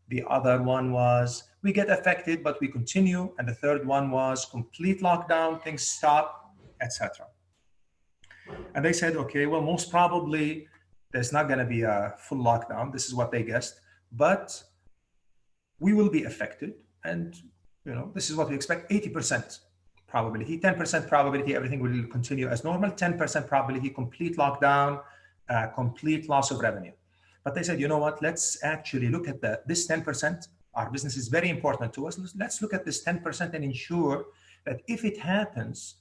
The other one was we get affected, but we continue. And the third one was complete lockdown, things stop, etc. And they said, okay, well, most probably there's not going to be a full lockdown. This is what they guessed, but we will be affected. And, this is what we expect, 80% probability, 10% probability, everything will continue as normal, 10% probability, complete lockdown, complete loss of revenue. But they said, you know what, let's actually look at this 10%. Our business is very important to us. Let's look at this 10% and ensure that if it happens,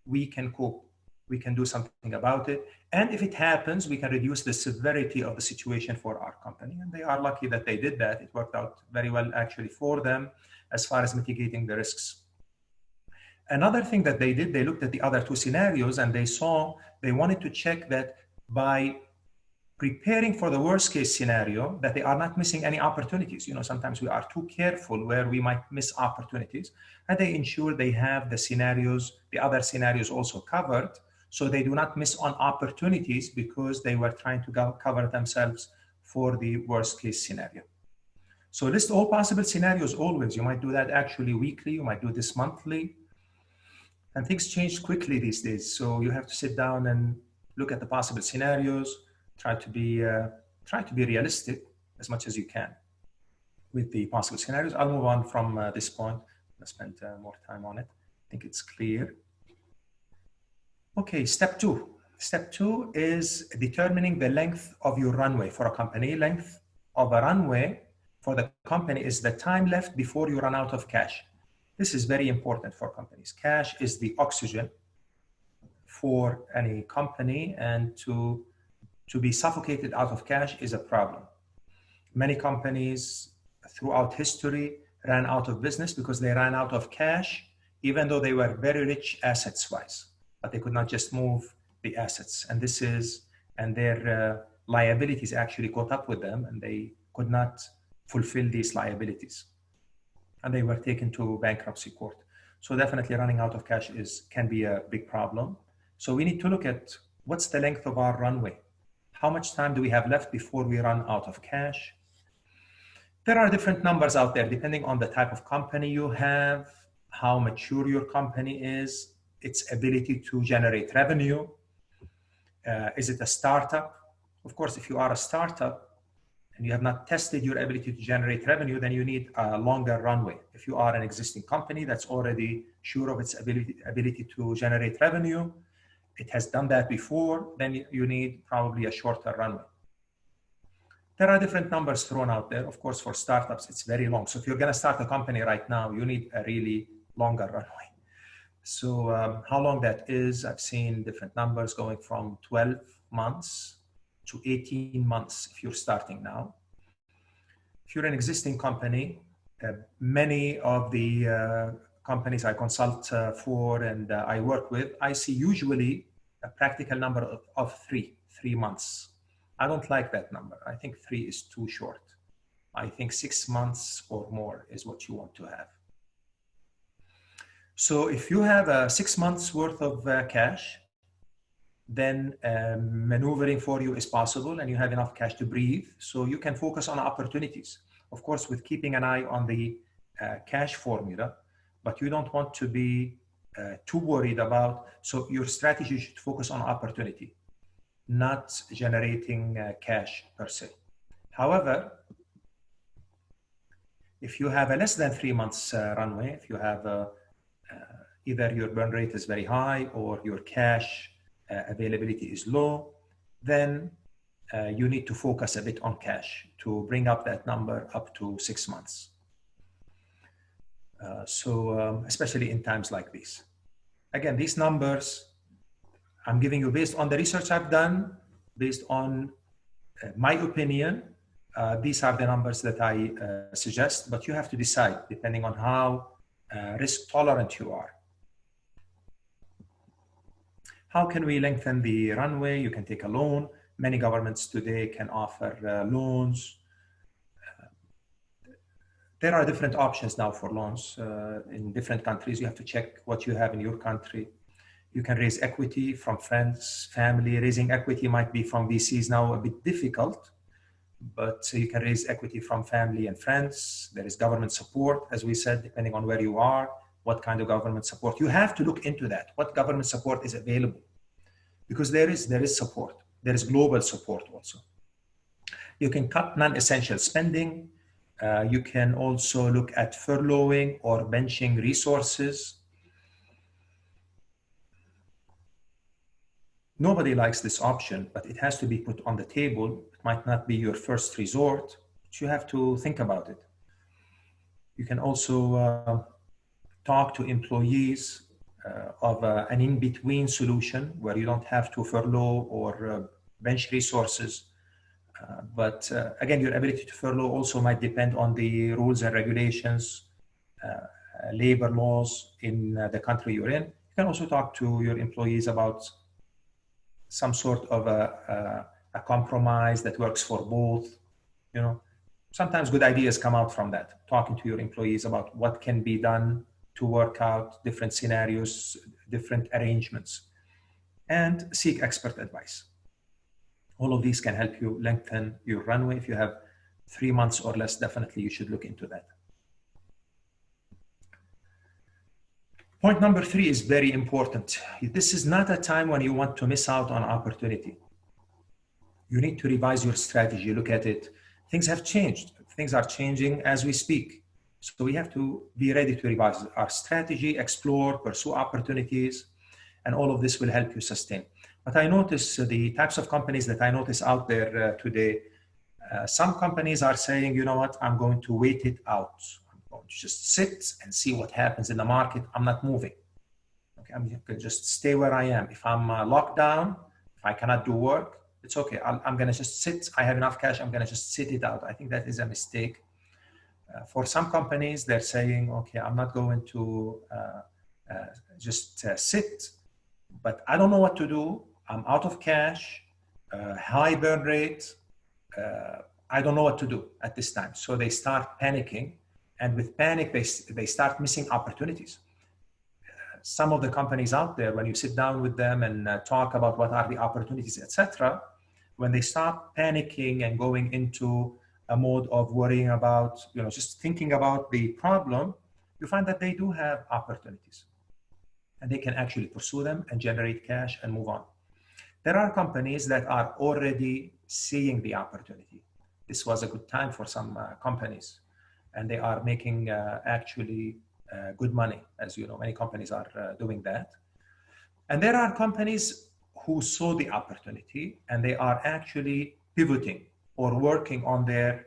we can cope. We can do something about it. And if it happens, we can reduce the severity of the situation for our company. And they are lucky that they did that. It worked out very well actually for them as far as mitigating the risks. Another thing that they did, they looked at the other two scenarios and they wanted to check that by preparing for the worst case scenario, that they are not missing any opportunities. Sometimes we are too careful where we might miss opportunities, and they ensure they have the other scenarios also covered, so they do not miss on opportunities because they were trying to cover themselves for the worst case scenario. So list all possible scenarios always. You might do that actually weekly, you might do this monthly, and things change quickly these days. So you have to sit down and look at the possible scenarios, try to be realistic as much as you can with the possible scenarios. I'll move on from this point. I'll spend more time on it. I think it's clear. Okay, step two. Step two is determining the length of your runway for a company. Length of a runway for the company is the time left before you run out of cash. This is very important for companies. Cash is the oxygen for any company, and to be suffocated out of cash is a problem. Many companies throughout history ran out of business because they ran out of cash, even though they were very rich assets-wise, but they could not just move the assets. And their liabilities actually caught up with them, and they could not fulfill these liabilities. And they were taken to bankruptcy court. So definitely running out of cash can be a big problem. So we need to look at what's the length of our runway. How much time do we have left before we run out of cash? There are different numbers out there depending on the type of company you have, how mature your company is, its ability to generate revenue. Is it a startup? Of course, if you are a startup and you have not tested your ability to generate revenue, then you need a longer runway. If you are an existing company that's already sure of its ability to generate revenue, it has done that before, then you need probably a shorter runway. There are different numbers thrown out there. Of course, for startups, it's very long. So if you're going to start a company right now, you need a really longer runway. So how long that is, I've seen different numbers going from 12 months to 18 months if you're starting now. If you're an existing company, many of the companies I consult for and I work with, I see usually a practical number of three months. I don't like that number. I think 3 is too short. I think 6 months or more is what you want to have. So if you have 6 months worth of cash, then maneuvering for you is possible and you have enough cash to breathe. So you can focus on opportunities. Of course, with keeping an eye on the cash formula, but you don't want to be too worried about, so your strategy should focus on opportunity, not generating cash per se. However, if you have a less than 3 months runway, if you have either your burn rate is very high or your cash availability is low, then you need to focus a bit on cash to bring up that number up to 6 months. Especially in times like these. Again, these numbers I'm giving you based on the research I've done, based on my opinion. These are the numbers that I suggest, but you have to decide depending on how risk tolerant you are. How can we lengthen the runway? You can take a loan. Many governments today can offer loans. There are different options now for loans in different countries. You have to check what you have in your country. You can raise equity from friends, family. Raising equity might be from VCs now a bit difficult, but you can raise equity from family and friends. There is government support, as we said, depending on where you are, what kind of government support. You have to look into that. What government support is available? Because there is support. There is global support also. You can cut non-essential spending. You can also look at furloughing or benching resources. Nobody likes this option, but it has to be put on the table. It might not be your first resort, but you have to think about it. You can also talk to employees of an in-between solution where you don't have to furlough or bench resources. But again, your ability to furlough also might depend on the rules and regulations, labor laws in the country you're in. You can also talk to your employees about some sort of a compromise that works for both. You know, sometimes good ideas come out from that. Talking to your employees about what can be done to work out different scenarios, different arrangements, and seek expert advice. All of these can help you lengthen your runway. If you have 3 months or less, definitely you should look into that. Point number 3 is very important. This is not a time when you want to miss out on opportunity. You need to revise your strategy, look at it. Things have changed. Things are changing as we speak. So we have to be ready to revise our strategy, explore, pursue opportunities, and all of this will help you sustain. But I notice the types of companies that I notice out there today, some companies are saying, you know what, I'm going to wait it out. I'm going to just sit and see what happens in the market. I'm not moving. Okay, I'm going to just stay where I am. If I'm locked down, if I cannot do work, it's okay. I'm going to just sit. I have enough cash. I'm going to just sit it out. I think that is a mistake. For some companies, they're saying, okay, I'm not going to just sit, but I don't know what to do. I'm out of cash, high burn rate. I don't know what to do at this time. So they start panicking. And with panic, they start missing opportunities. Some of the companies out there, when you sit down with them and talk about what are the opportunities, etc., when they start panicking and going into a mode of worrying about, just thinking about the problem, you find that they do have opportunities and they can actually pursue them and generate cash and move on. There are companies that are already seeing the opportunity. This was a good time for some companies, and they are making actually good money. As you know, many companies are doing that. And there are companies who saw the opportunity and they are actually pivoting or working on their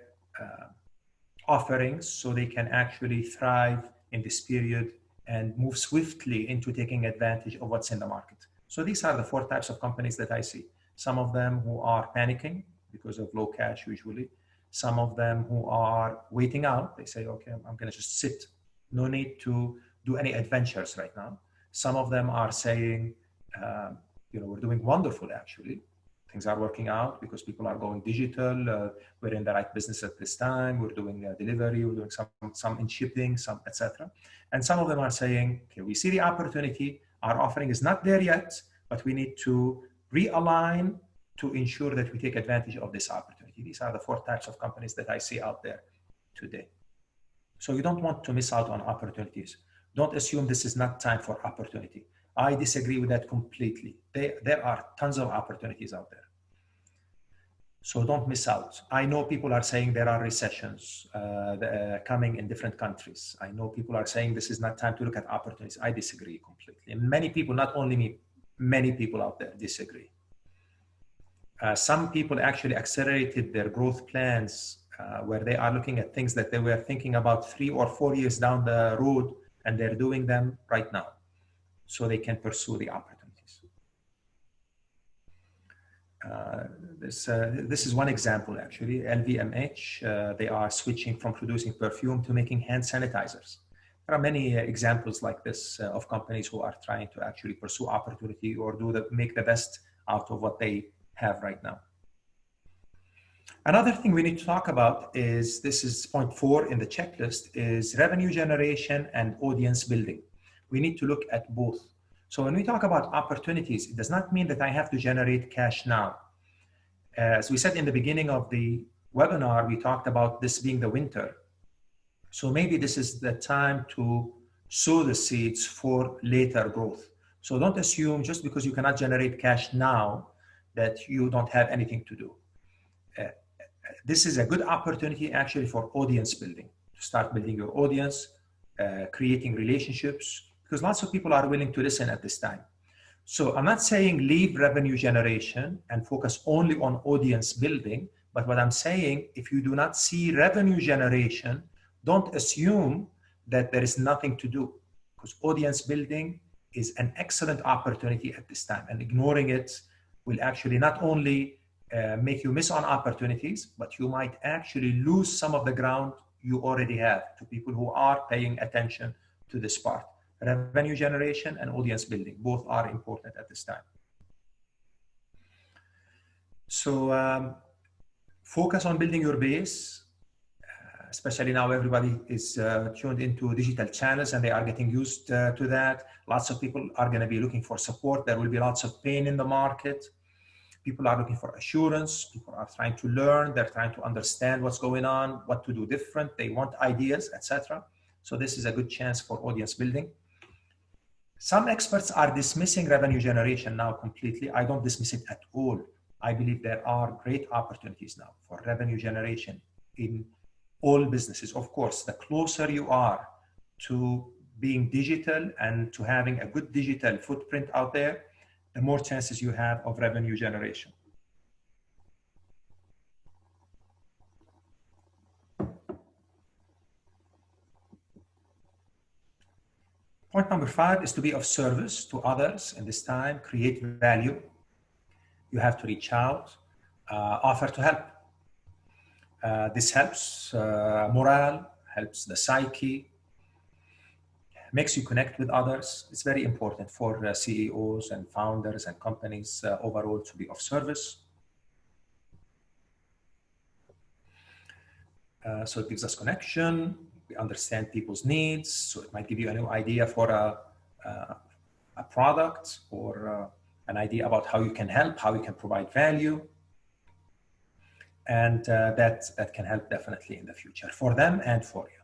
offerings so they can actually thrive in this period and move swiftly into taking advantage of what's in the market. So these are the 4 types of companies that I see. Some of them who are panicking because of low cash usually. Some of them who are waiting out. They say, okay, I'm going to just sit. No need to do any adventures right now. Some of them are saying, we're doing wonderful actually. Things are working out because people are going digital. We're in the right business at this time. We're doing delivery. We're doing some in shipping, some etc. And some of them are saying, okay, we see the opportunity. Our offering is not there yet, but we need to realign to ensure that we take advantage of this opportunity. These are the 4 types of companies that I see out there today. So you don't want to miss out on opportunities. Don't assume this is not time for opportunity. I disagree with that completely. There are tons of opportunities out there. So don't miss out. I know people are saying there are recessions coming in different countries. I know people are saying this is not time to look at opportunities. I disagree completely. And many people, not only me, many people out there disagree. Some people actually accelerated their growth plans where they are looking at things that they were thinking about 3 or 4 years down the road, and they're doing them right now so they can pursue the opportunities. This is one example actually. LVMH, they are switching from producing perfume to making hand sanitizers. There are many examples like this of companies who are trying to actually pursue opportunity or make the best out of what they have right now. Another thing we need to talk about is, this is point 4 in the checklist, is revenue generation and audience building. We need to look at both. So when we talk about opportunities, it does not mean that I have to generate cash now. As we said in the beginning of the webinar, we talked about this being the winter. So maybe this is the time to sow the seeds for later growth. So don't assume just because you cannot generate cash now that you don't have anything to do. This is a good opportunity actually for audience building, to start building your audience, creating relationships, because lots of people are willing to listen at this time. So I'm not saying leave revenue generation and focus only on audience building, but what I'm saying, if you do not see revenue generation, don't assume that there is nothing to do, because audience building is an excellent opportunity at this time, and ignoring it will actually not only make you miss on opportunities, but you might actually lose some of the ground you already have to people who are paying attention to this part. Revenue generation and audience building, both are important at this time. So focus on building your base, especially now everybody is tuned into digital channels and they are getting used to that. Lots of people are going to be looking for support. There will be lots of pain in the market. People are looking for assurance. People are trying to learn. They're trying to understand what's going on, what to do different. They want ideas, etc. So this is a good chance for audience building. Some experts are dismissing revenue generation now completely. I don't dismiss it at all. I believe there are great opportunities now for revenue generation in all businesses. Of course, the closer you are to being digital and to having a good digital footprint out there, the more chances you have of revenue generation. Point number 5 is to be of service to others in this time, create value. You have to reach out, offer to help. This helps morale, helps the psyche, makes you connect with others. It's very important for CEOs and founders and companies overall to be of service. So it gives us connection. We understand people's needs. So it might give you a new idea for a product or an idea about how you can help, how you can provide value. And that can help definitely in the future for them and for you.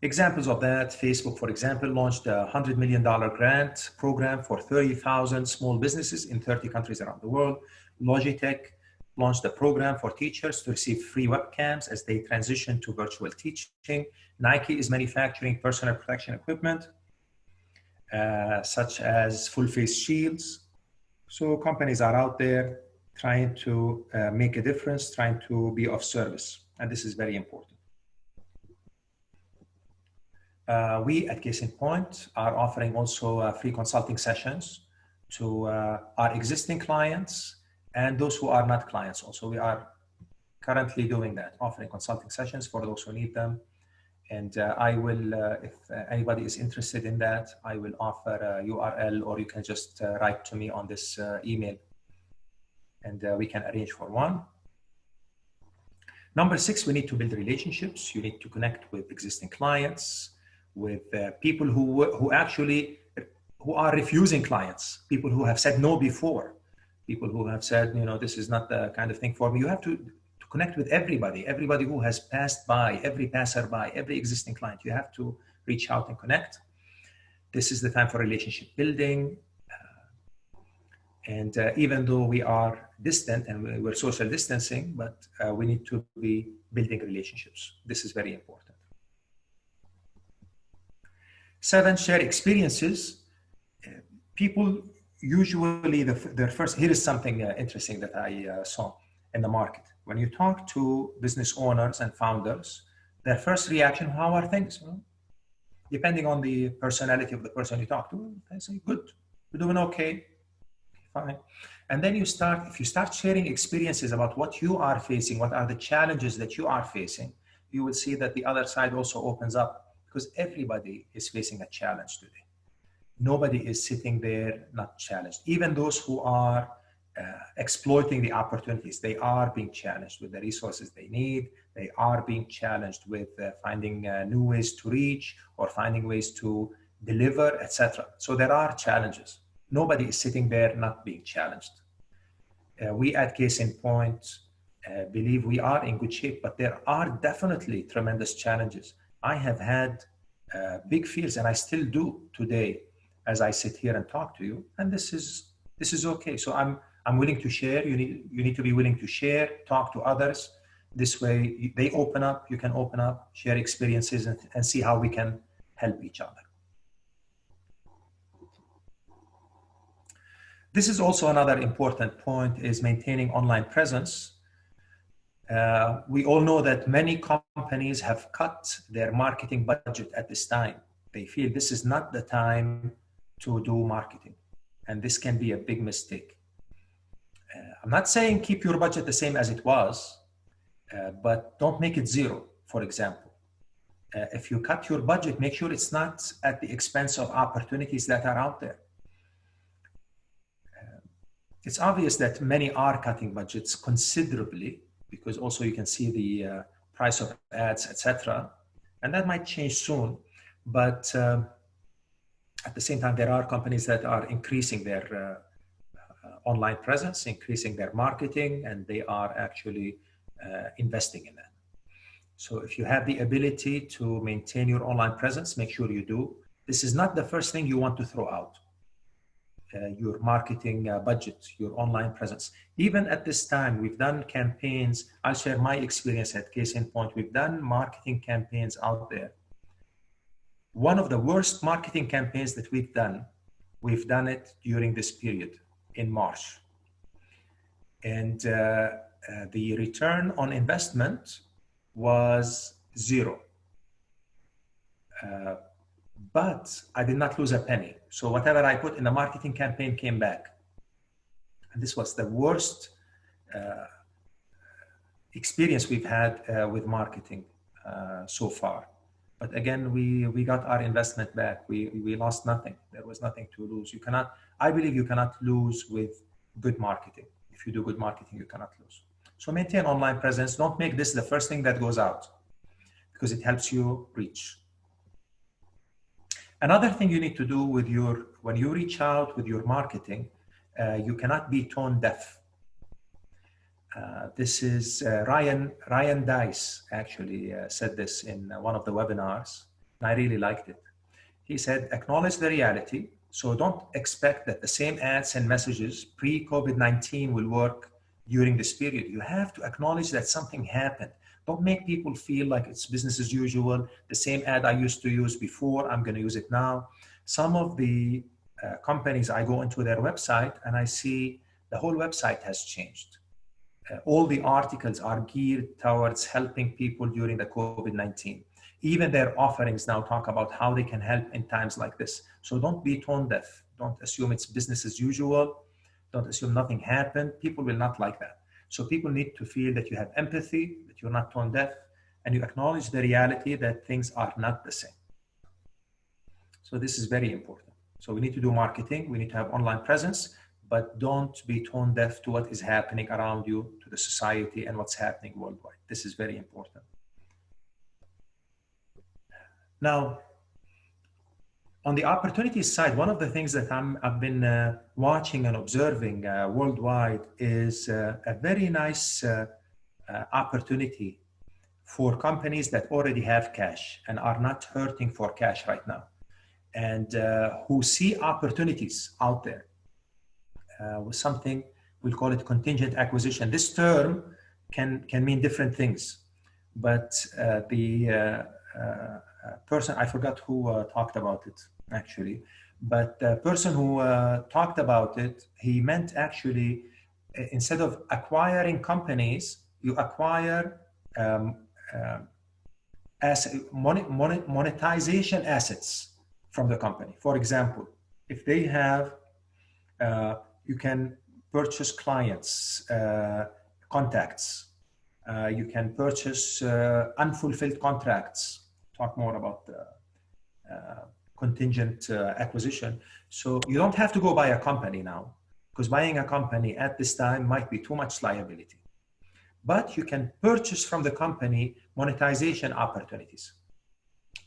Examples of that: Facebook, for example, launched a $100 million grant program for 30,000 small businesses in 30 countries around the world. Logitech launched a program for teachers to receive free webcams as they transition to virtual teaching. Nike is manufacturing personal protection equipment, such as full face shields. So companies are out there trying to make a difference, trying to be of service. And this is very important. We at Case in Point are offering also free consulting sessions to our existing clients and those who are not clients. Also, we are currently doing that, offering consulting sessions for those who need them. And I will, if anybody is interested in that, I will offer a URL, or you can just write to me on this email and we can arrange for one. Number 6, we need to build relationships. You need to connect with existing clients, with people who are refusing clients, people who have said no before, people who have said, you know, this is not the kind of thing for me. You have to connect with everybody who has passed by, every passerby, every existing client. You have to reach out and connect. This is the time for relationship building. And even though we are distant and we're social distancing, but we need to be building relationships. This is very important. 7, share experiences. People usually, their first, here is something interesting that I saw in the market. When you talk to business owners and founders, their first reaction, how are things? Well, depending on the personality of the person you talk to, they say, good, we're doing okay, fine. And then if you start sharing experiences about what you are facing, what are the challenges that you are facing, you will see that the other side also opens up, because everybody is facing a challenge today. Nobody is sitting there not challenged. Even those who are exploiting the opportunities, they are being challenged with the resources they need. They are being challenged with finding new ways to reach or finding ways to deliver, etc. So there are challenges. Nobody is sitting there not being challenged. We at Case in Point believe we are in good shape, but there are definitely tremendous challenges. I have had big fears, and I still do today as I sit here and talk to you, and this is okay. So I'm willing to share. You need to be willing to share, talk to others. This way they open up, you can open up, share experiences, and see how we can help each other. This is also another important point, is maintaining online presence. We all know that many companies have cut their marketing budget at this time. They feel this is not the time to do marketing, and this can be a big mistake. I'm not saying keep your budget the same as it was, but don't make it zero, for example. If you cut your budget, make sure it's not at the expense of opportunities that are out there. It's obvious that many are cutting budgets considerably, because also you can see the price of ads, etc. And that might change soon. But at the same time, there are companies that are increasing their online presence, increasing their marketing, and they are actually investing in that. So if you have the ability to maintain your online presence, make sure you do. This is not the first thing you want to throw out. Your marketing budget, your online presence. Even at this time, we've done campaigns. I'll share my experience at Case in Point. We've done marketing campaigns out there. One of the worst marketing campaigns that we've done it during this period in March. And the return on investment was zero. But I did not lose a penny. So whatever I put in the marketing campaign came back. And this was the worst experience we've had with marketing so far. But again, we got our investment back. We lost nothing. There was nothing to lose. I believe you cannot lose with good marketing. If you do good marketing, you cannot lose. So maintain online presence. Don't make this the first thing that goes out, because it helps you reach. Another thing you need to do when you reach out with your marketing, you cannot be tone deaf. This is Ryan Dice actually said this in one of the webinars, and I really liked it. He said, acknowledge the reality. So don't expect that the same ads and messages pre-COVID-19 will work during this period. You have to acknowledge that something happened. Don't make people feel like it's business as usual. The same ad I used to use before, I'm going to use it now. Some of the companies, I go into their website and I see the whole website has changed. All the articles are geared towards helping people during the COVID-19. Even their offerings now talk about how they can help in times like this. So don't be tone deaf. Don't assume it's business as usual. Don't assume nothing happened. People will not like that. So people need to feel that you have empathy, that you're not tone deaf, and you acknowledge the reality that things are not the same. So this is very important. So we need to do marketing. We need to have online presence, but don't be tone deaf to what is happening around you, to the society and what's happening worldwide. This is very important. Now, on the opportunities side, one of the things that I've been watching and observing worldwide is a very nice opportunity for companies that already have cash and are not hurting for cash right now, and who see opportunities out there with something, we'll call it contingent acquisition. This term can mean different things, but the person, I forgot who talked about it actually, but the person who talked about it, he meant actually instead of acquiring companies, you acquire monetization assets from the company. For example, if they have, you can purchase clients, contacts, you can purchase unfulfilled contracts. Talk more about the contingent acquisition. So you don't have to go buy a company now, because buying a company at this time might be too much liability. But you can purchase from the company monetization opportunities.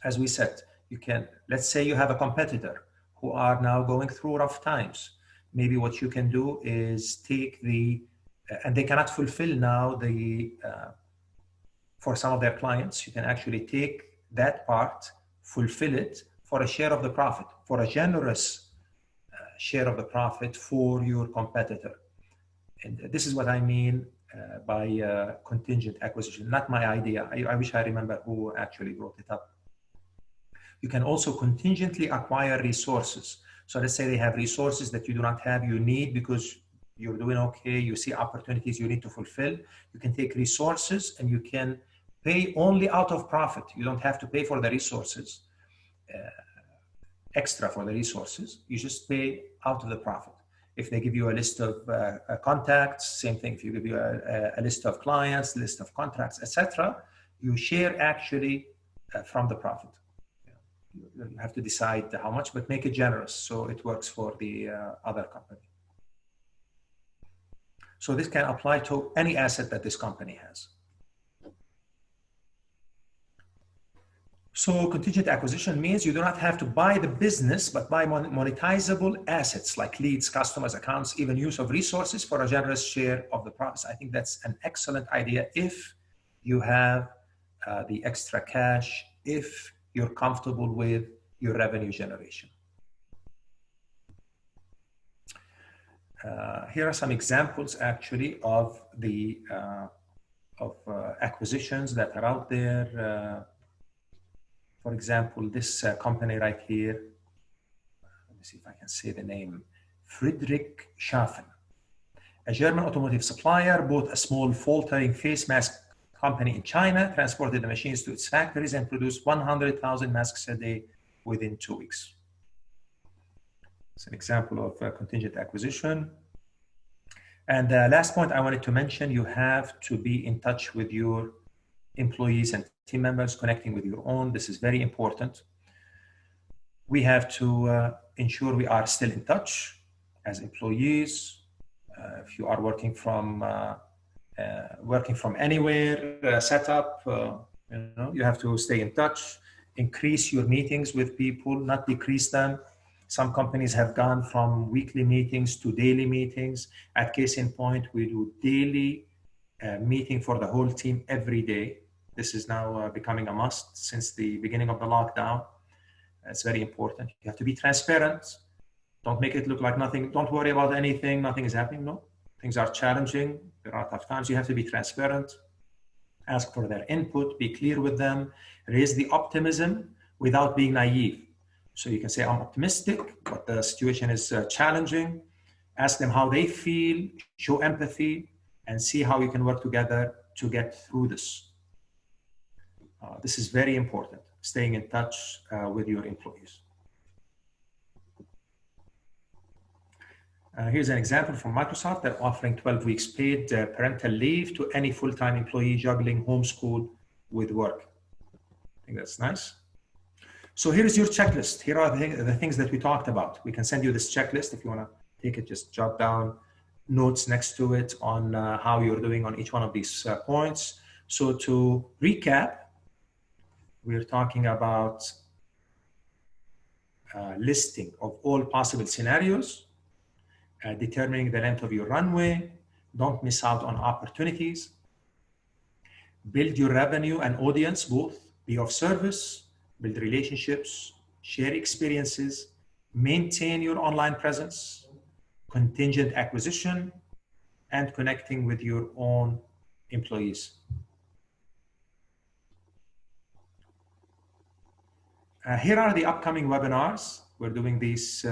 As we said, you can, let's say you have a competitor who are now going through rough times. Maybe what you can do is take the and they cannot fulfill now for some of their clients, you can actually take that part, fulfill it for a share of the profit, for a generous share of the profit for your competitor. And this is what I mean by contingent acquisition, not my idea. I wish I remember who actually brought it up. You can also contingently acquire resources. So let's say they have resources that you do not have, you need because you're doing okay, you see opportunities you need to fulfill. You can take resources and you can pay only out of profit. You don't have to pay for the resources, extra for the resources. You just pay out of the profit. If they give you a list of contacts, same thing. If you give you a list of clients, list of contracts, etc., you share actually from the profit. You have to decide how much, but make it generous so it works for the other company. So this can apply to any asset that this company has. So contingent acquisition means you do not have to buy the business, but buy monetizable assets like leads, customers, accounts, even use of resources for a generous share of the profits. I think that's an excellent idea if you have the extra cash, if you're comfortable with your revenue generation. Here are some examples actually of the acquisitions that are out there. For example, this company right here, let me see if I can say the name, Friedrich Schaffen, a German automotive supplier, bought a small faltering face mask company in China, transported the machines to its factories and produced 100,000 masks a day within 2 weeks. It's an example of contingent acquisition. And the last point I wanted to mention, you have to be in touch with your employees and team members, connecting with your own. This is very important. We have to ensure we are still in touch as employees. If you are working from anywhere, setup, you have to stay in touch. Increase your meetings with people, not decrease them. Some companies have gone from weekly meetings to daily meetings. At Case in Point, we do daily meeting for the whole team every day. This is now becoming a must since the beginning of the lockdown. It's very important. You have to be transparent. Don't make it look like nothing. Don't worry about anything. Nothing is happening. No, things are challenging. There are tough times. You have to be transparent. Ask for their input. Be clear with them. Raise the optimism without being naive. So you can say, I'm optimistic, but the situation is challenging. Ask them how they feel. Show empathy and see how you can work together to get through this. This is very important, staying in touch with your employees. Here's an example from Microsoft. They're offering 12 weeks paid parental leave to any full-time employee juggling homeschool with work. I think that's nice. So here's your checklist. Here are the things that we talked about. We can send you this checklist if you want to take it, just jot down notes next to it on how you're doing on each one of these points. So to recap, we're talking about listing of all possible scenarios, determining the length of your runway, don't miss out on opportunities, build your revenue and audience both, be of service, build relationships, share experiences, maintain your online presence, contingent acquisition, and connecting with your own employees. Here are the upcoming webinars. We're doing these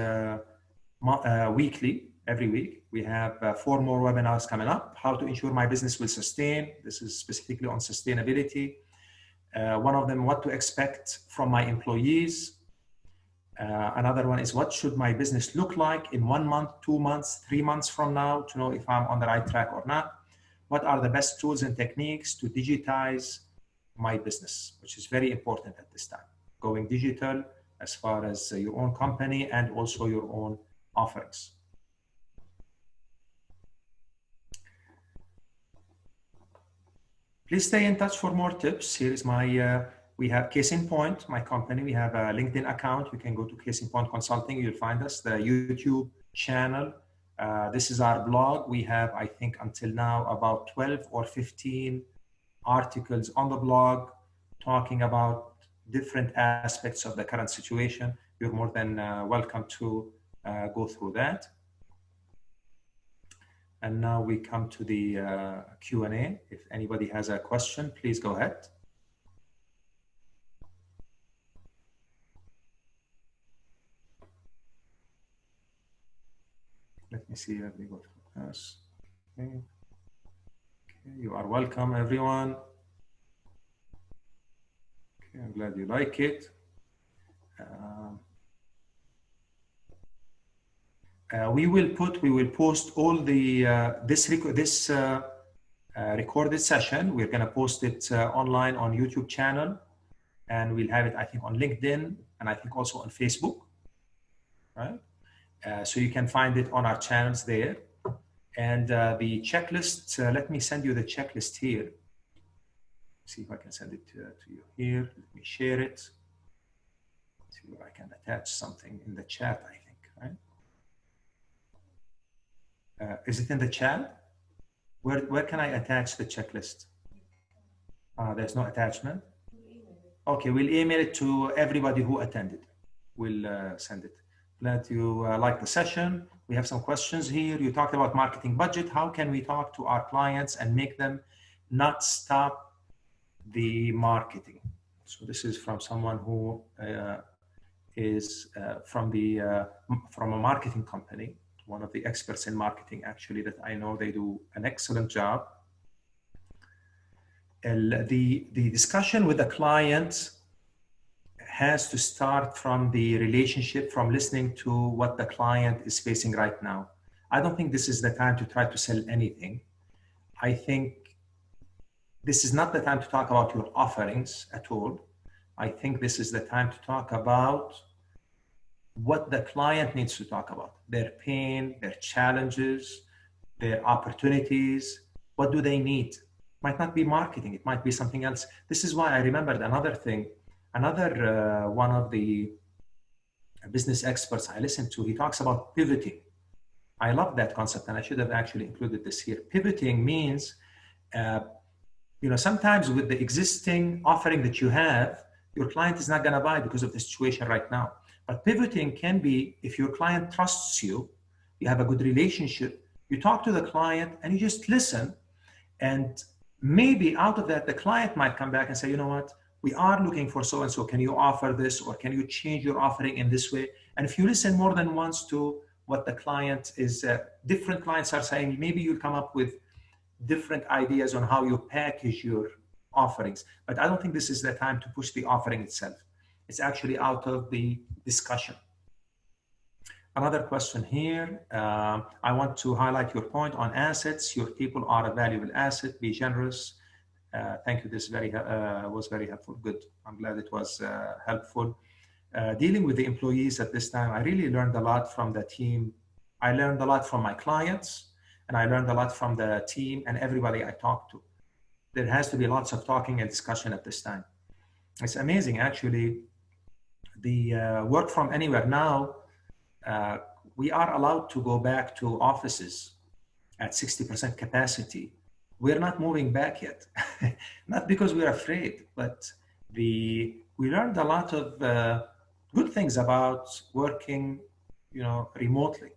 weekly, every week. We have 4 more webinars coming up. How to ensure my business will sustain. This is specifically on sustainability. One of them, what to expect from my employees. Another one is what should my business look like in 1 month, 2 months, 3 months from now to know if I'm on the right track or not. What are the best tools and techniques to digitize my business, which is very important at this time. Going digital as far as your own company and also your own offerings. Please stay in touch for more tips. Here is my, we have Case in Point, my company. We have a LinkedIn account. You can go to Case in Point Consulting. You'll find us, the YouTube channel, This is our blog. We have, I think, until now about 12 or 15 articles on the blog talking about different aspects of the current situation. You're more than welcome to go through that. And now we come to the Q&A. If anybody has a question, please go ahead. Let me see if we go through this. Okay. Okay, you are welcome, everyone. Okay, I'm glad you like it. We will post all the this recorded session. We're going to post it online on YouTube channel, and we'll have it, I think, on LinkedIn, and I think also on Facebook, right? So you can find it on our channels there. And the checklist, let me send you the checklist here. See if I can send it to you here. Let me share it. See if I can attach something in the chat, I think, right? Is it in the chat? Where can I attach the checklist? There's no attachment? Okay, we'll email it to everybody who attended. We'll send it. Glad you like the session. We have some questions here. You talked about marketing budget. How can we talk to our clients and make them not stop the marketing? So this is from someone who is from a marketing company, one of the experts in marketing, actually, that I know. They do an excellent job. The discussion with the client has to start from the relationship, from listening to what the client is facing right now. I don't think this is the time to try to sell anything. I think this is not the time to talk about your offerings at all. I think this is the time to talk about what the client needs to talk about, their pain, their challenges, their opportunities. What do they need? Might not be marketing, it might be something else. This is why I remembered another thing. One of the business experts I listened to, he talks about pivoting. I love that concept, and I should have actually included this here. Pivoting means, sometimes with the existing offering that you have, your client is not going to buy because of the situation right now. But pivoting can be, if your client trusts you, you have a good relationship, you talk to the client and you just listen. And maybe out of that, the client might come back and say, you know what, we are looking for so-and-so. Can you offer this, or can you change your offering in this way? And if you listen more than once to what the client is, different clients are saying, maybe you'll come up with different ideas on how you package your offerings. But I don't think this is the time to push the offering itself. It's actually out of the discussion. Another question here. I want to highlight your point on assets. Your people are a valuable asset. Be generous. Thank you. This was very helpful. Good. I'm glad it was helpful. Dealing with the employees at this time, I really learned a lot from the team. I learned a lot from my clients, and I learned a lot from the team and everybody I talked to. There has to be lots of talking and discussion at this time. It's amazing, actually. The work from anywhere now, we are allowed to go back to offices at 60% capacity. We're not moving back yet, not because we're afraid, but we learned a lot of good things about working, remotely.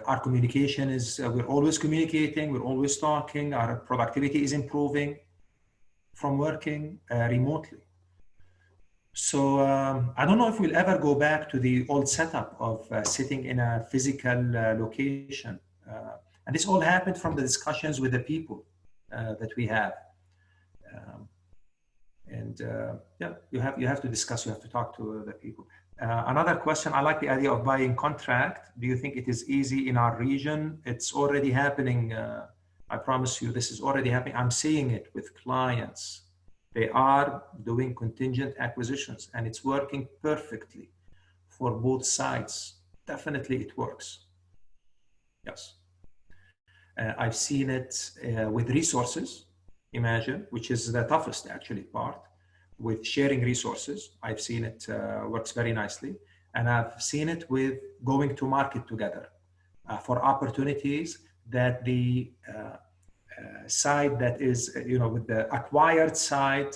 Our communication is, we're always communicating, we're always talking, our productivity is improving from working remotely. So I don't know if we'll ever go back to the old setup of sitting in a physical location. And this all happened from the discussions with the people that we have. Yeah, you have to discuss, you have to talk to the people. Another question, I like the idea of buying contract. Do you think it is easy in our region? It's already happening. I promise you, this is already happening. I'm seeing it with clients. They are doing contingent acquisitions, and it's working perfectly for both sides. Definitely it works. Yes. I've seen it with resources, imagine, which is the toughest actually part, with sharing resources. I've seen it works very nicely. And I've seen it with going to market together for opportunities that the side that is, with the acquired side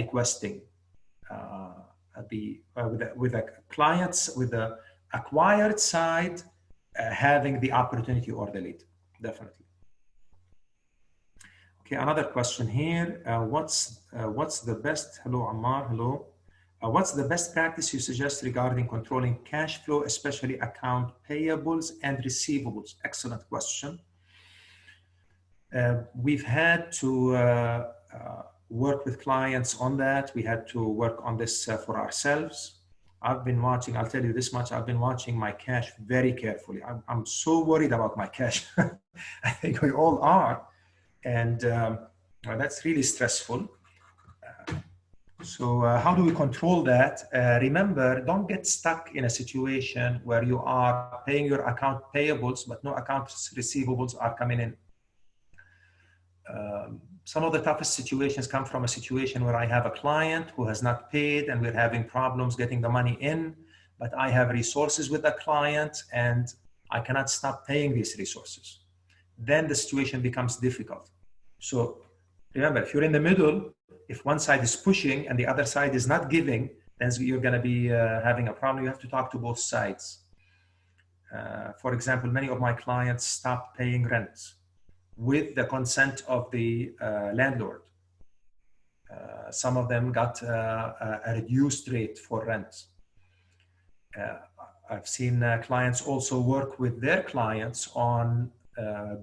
requesting with the clients, with the acquired side having the opportunity or the lead, definitely. Okay, another question here. What's the best? Hello, Ammar. Hello. What's the best practice you suggest regarding controlling cash flow, especially account payables and receivables? Excellent question. We've had to work with clients on that. We had to work on this for ourselves. I've been watching, I'll tell you this much, I've been watching my cash very carefully. I'm so worried about my cash. I think we all are. And that's really stressful. So how do we control that? Remember, don't get stuck in a situation where you are paying your account payables, but no accounts receivables are coming in. Some of the toughest situations come from a situation where I have a client who has not paid and we're having problems getting the money in, but I have resources with the client and I cannot stop paying these resources. Then the situation becomes difficult. So remember, if you're in the middle, if one side is pushing and the other side is not giving, then you're going to be having a problem. You have to talk to both sides. For example, many of my clients stopped paying rent with the consent of the landlord. Some of them got a reduced rate for rent. I've seen clients also work with their clients on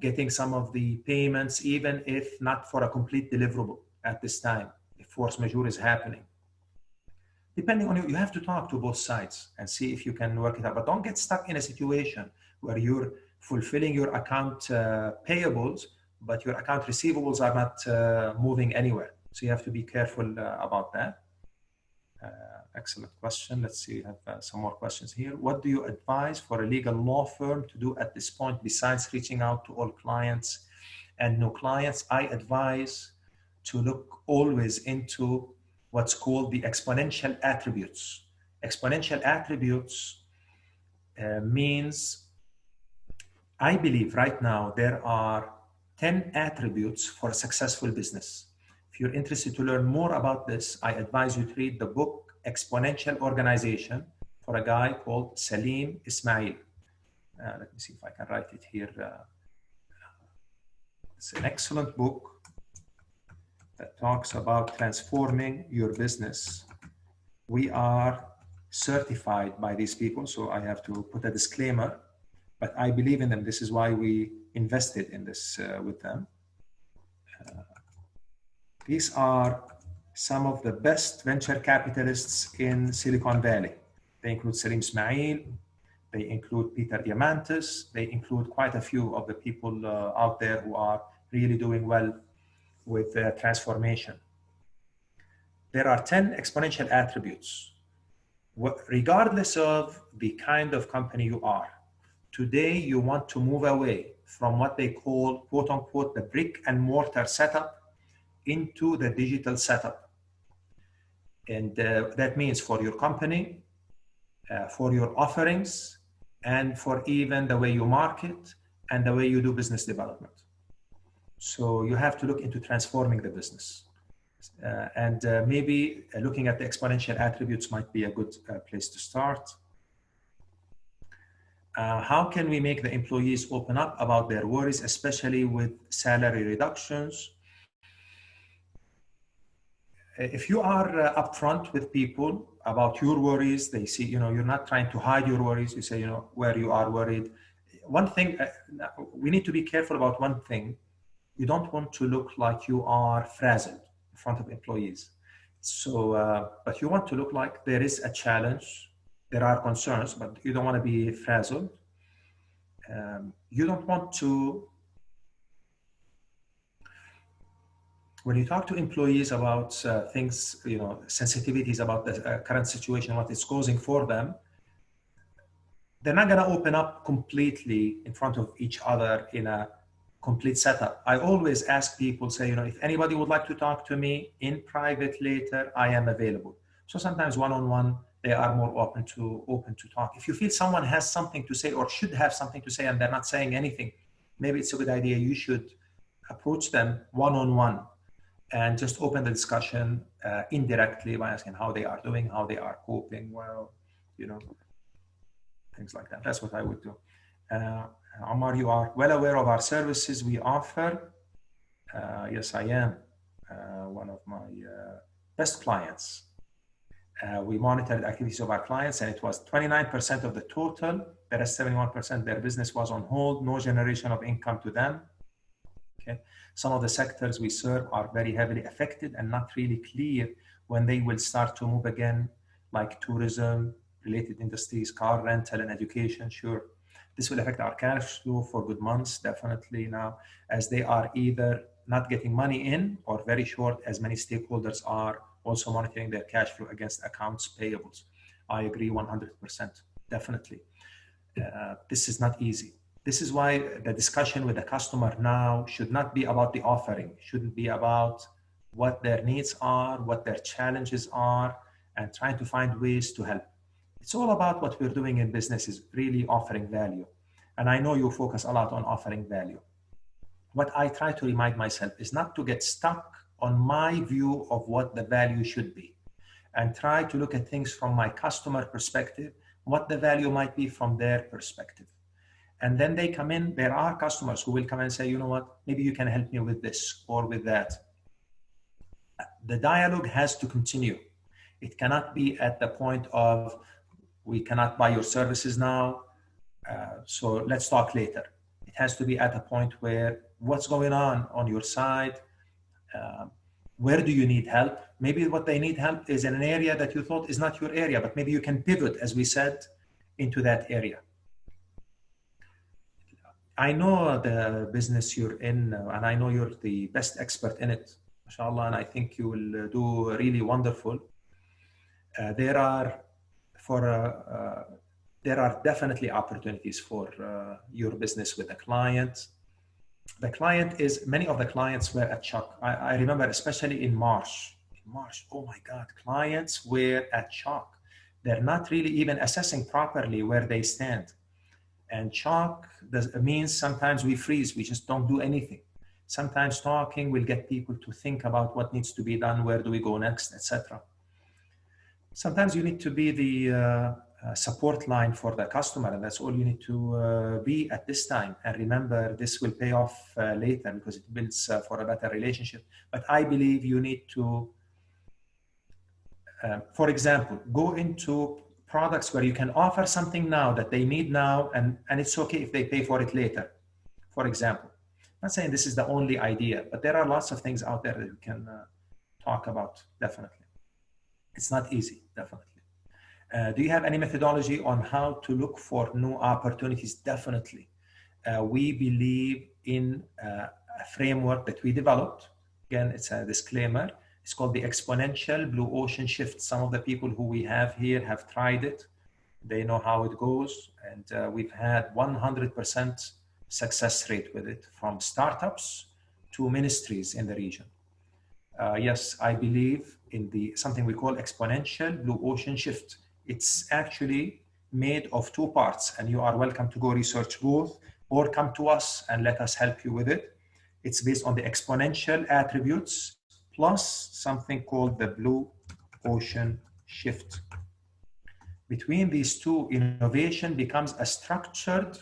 getting some of the payments, even if not for a complete deliverable at this time, if force majeure is happening. Depending on you have to talk to both sides and see if you can work it out. But don't get stuck in a situation where you're fulfilling your account payables, but your account receivables are not moving anywhere. So you have to be careful about that. Excellent question. Let's see, we have some more questions here. What do you advise for a legal law firm to do at this point besides reaching out to all clients and new clients? I advise to look always into what's called the exponential attributes. Exponential attributes means, I believe right now there are 10 attributes for a successful business. If you're interested to learn more about this, I advise you to read the book Exponential Organization for a guy called Salim Ismail. Let me see if I can write it here. It's an excellent book that talks about transforming your business. We are certified by these people, so I have to put a disclaimer, but I believe in them. This is why we invested in this with them. These are some of the best venture capitalists in Silicon Valley. They include Salim Ismail, they include Peter Diamandis, they include quite a few of the people out there who are really doing well with transformation. There are 10 exponential attributes. Regardless of the kind of company you are, today you want to move away from what they call, quote unquote, the brick and mortar setup into the digital setup. And that means for your company, for your offerings, and for even the way you market and the way you do business development. So you have to look into transforming the business. And maybe looking at the exponential attributes might be a good place to start. How can we make the employees open up about their worries, especially with salary reductions? If you are upfront with people about your worries, they see, you're not trying to hide your worries. You say, where you are worried. One thing, we need to be careful about one thing. You don't want to look like you are frazzled in front of employees. So, but you want to look like there is a challenge. There are concerns, but you don't want to be frazzled. You don't want to, when you talk to employees about things, sensitivities about the current situation, what it's causing for them, they're not going to open up completely in front of each other in a complete setup. I always ask people, say, if anybody would like to talk to me in private later, I am available. So sometimes one-on-one they are more open to talk. If you feel someone has something to say or should have something to say and they're not saying anything, maybe it's a good idea. You should approach them one-on-one and just open the discussion indirectly by asking how they are doing, how they are coping well, you know, things like that. That's what I would do. Omar, you are well aware of our services we offer. Yes, I am. One of my best clients. We monitored activities of our clients, and it was 29% of the total. The rest 71%, their business was on hold, no generation of income to them. Okay. Some of the sectors we serve are very heavily affected and not really clear when they will start to move again, like tourism, related industries, car rental, and education. Sure. This will affect our cash flow for good months, definitely now, as they are either not getting money in or very short, as many stakeholders are also monitoring their cash flow against accounts payables. I agree 100%, definitely. This is not easy. This is why the discussion with the customer now should not be about the offering, shouldn't be about what their needs are, what their challenges are, and trying to find ways to help. It's all about what we're doing in business is really offering value. And I know you focus a lot on offering value. What I try to remind myself is not to get stuck on my view of what the value should be, and try to look at things from my customer perspective, what the value might be from their perspective. And then they come in, there are customers who will come and say, you know what, maybe you can help me with this or with that. The dialogue has to continue. It cannot be at the point of, we cannot buy your services now, so let's talk later. It has to be at a point where, what's going on your side? Where do you need help? Maybe what they need help is in an area that you thought is not your area, but maybe you can pivot, as we said, into that area. I know the business you're in, and I know you're the best expert in it, mashallah, and I think you will do really wonderful. There are definitely opportunities for your business with a client. The client is, many of the clients were at shock. I remember, especially in March, oh my God, clients were at shock. They're not really even assessing properly where they stand. And shock means sometimes we freeze, we just don't do anything. Sometimes talking will get people to think about what needs to be done, where do we go next, etc. Sometimes you need to be the support line for the customer, and that's all you need to be at this time. And remember, this will pay off later because it builds for a better relationship. But I believe you need to, for example, go into products where you can offer something now that they need now, and it's okay if they pay for it later. For example, I'm not saying this is the only idea, but there are lots of things out there that we can talk about, definitely. It's not easy, definitely. Do you have any methodology on how to look for new opportunities? Definitely. We believe in a framework that we developed. Again, it's a disclaimer. It's called the exponential blue ocean shift. Some of the people who we have here have tried it. They know how it goes. And we've had 100% success rate with it, from startups to ministries in the region. Yes, I believe in something we call exponential blue ocean shift. It's actually made of two parts, and you are welcome to go research both or come to us and let us help you with it. It's based on the exponential attributes plus something called the blue ocean shift. Between these two, innovation becomes a structured,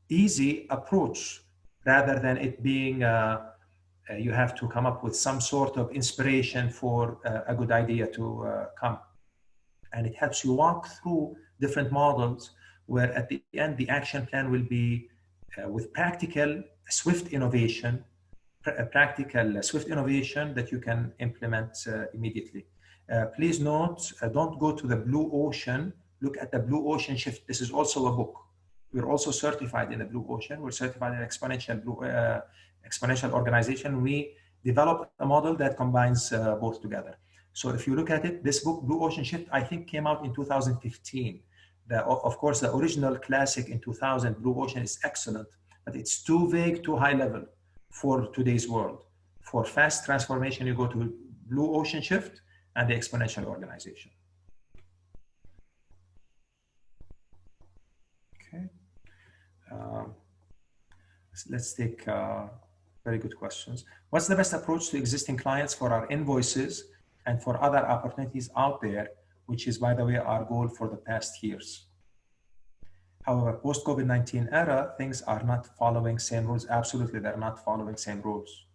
easy approach rather than it being you have to come up with some sort of inspiration for a good idea to come. And it helps you walk through different models where at the end, the action plan will be with practical, swift innovation, swift innovation that you can implement immediately. Please note, don't go to the blue ocean, look at the blue ocean shift. This is also a book. We're also certified in the blue ocean. We're certified in exponential organization. We developed a model that combines both together. So if you look at it, this book, Blue Ocean Shift, I think came out in 2015. Of course, the original classic in 2000, Blue Ocean, is excellent, but it's too vague, too high level for today's world. For fast transformation, you go to Blue Ocean Shift and the exponential organization. Um, let's take very good questions. What's the best approach to existing clients for our invoices and for other opportunities out there, which is, by the way, our goal for the past years? However, post-COVID-19 era, things are not following same rules. Absolutely, they're not following same rules.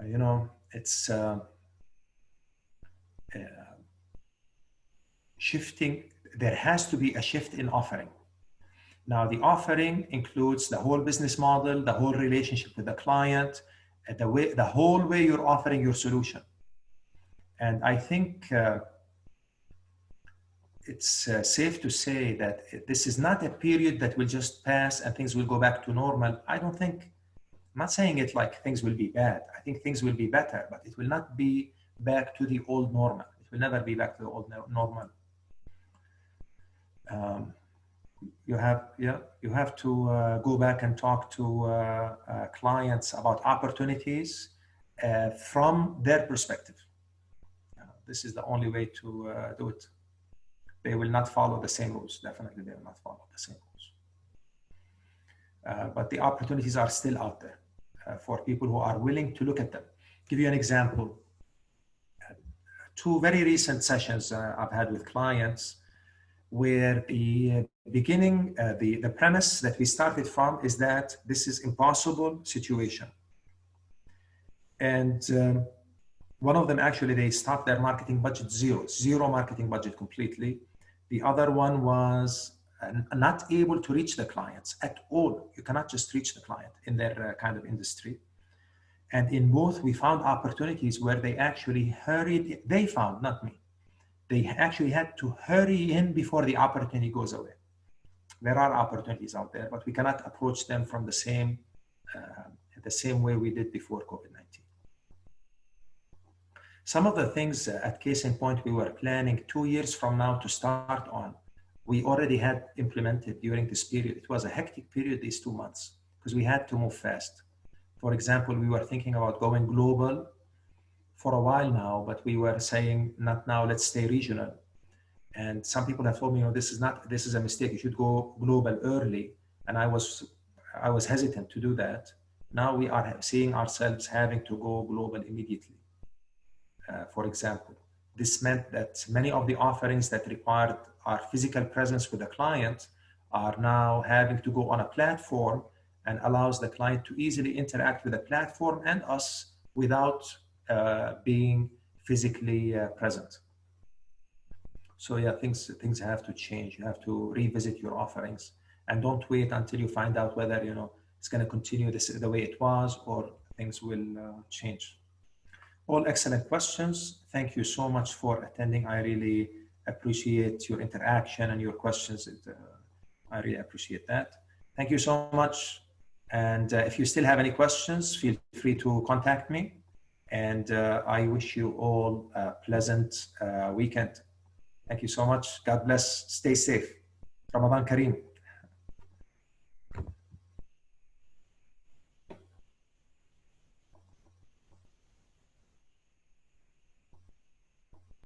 You know, it's shifting. There has to be a shift in offering. Now, the offering includes the whole business model, the whole relationship with the client, the whole way you're offering your solution. And I think it's safe to say that this is not a period that will just pass and things will go back to normal. I don't think, I'm not saying it like things will be bad. I think things will be better, but it will not be back to the old normal. It will never be back to the old normal. You have to go back and talk to clients about opportunities from their perspective. This is the only way to do it. They will not follow the same rules. Definitely, they will not follow the same rules. But the opportunities are still out there for people who are willing to look at them. Give you an example. 2 very recent sessions I've had with clients where the beginning, the premise that we started from is that this is impossible situation. And one of them, actually, they stopped their marketing budget zero marketing budget completely. The other one was not able to reach the clients at all. You cannot just reach the client in their kind of industry. And in both, we found opportunities where they actually hurried. They found, not me. They actually had to hurry in before the opportunity goes away. There are opportunities out there, but we cannot approach them from the same way we did before COVID-19. Some of the things at Case in Point we were planning 2 years from now to start on, we already had implemented during this period. It was a hectic period, these 2 months, because we had to move fast. For example, we were thinking about going global for a while now, but we were saying, not now, let's stay regional. And some people have told me, this is a mistake. You should go global early. And I was hesitant to do that. Now we are seeing ourselves having to go global immediately. For example, this meant that many of the offerings that required our physical presence with the client are now having to go on a platform, and allows the client to easily interact with the platform and us without being physically present. So yeah, things have to change. You have to revisit your offerings, and don't wait until you find out whether it's going to continue the way it was or things will change. All excellent questions. Thank you so much for attending. I really appreciate your interaction and your questions. I really appreciate that. Thank you so much. And if you still have any questions, feel free to contact me. And I wish you all a pleasant weekend. Thank you so much. God bless. Stay safe. Ramadan Kareem.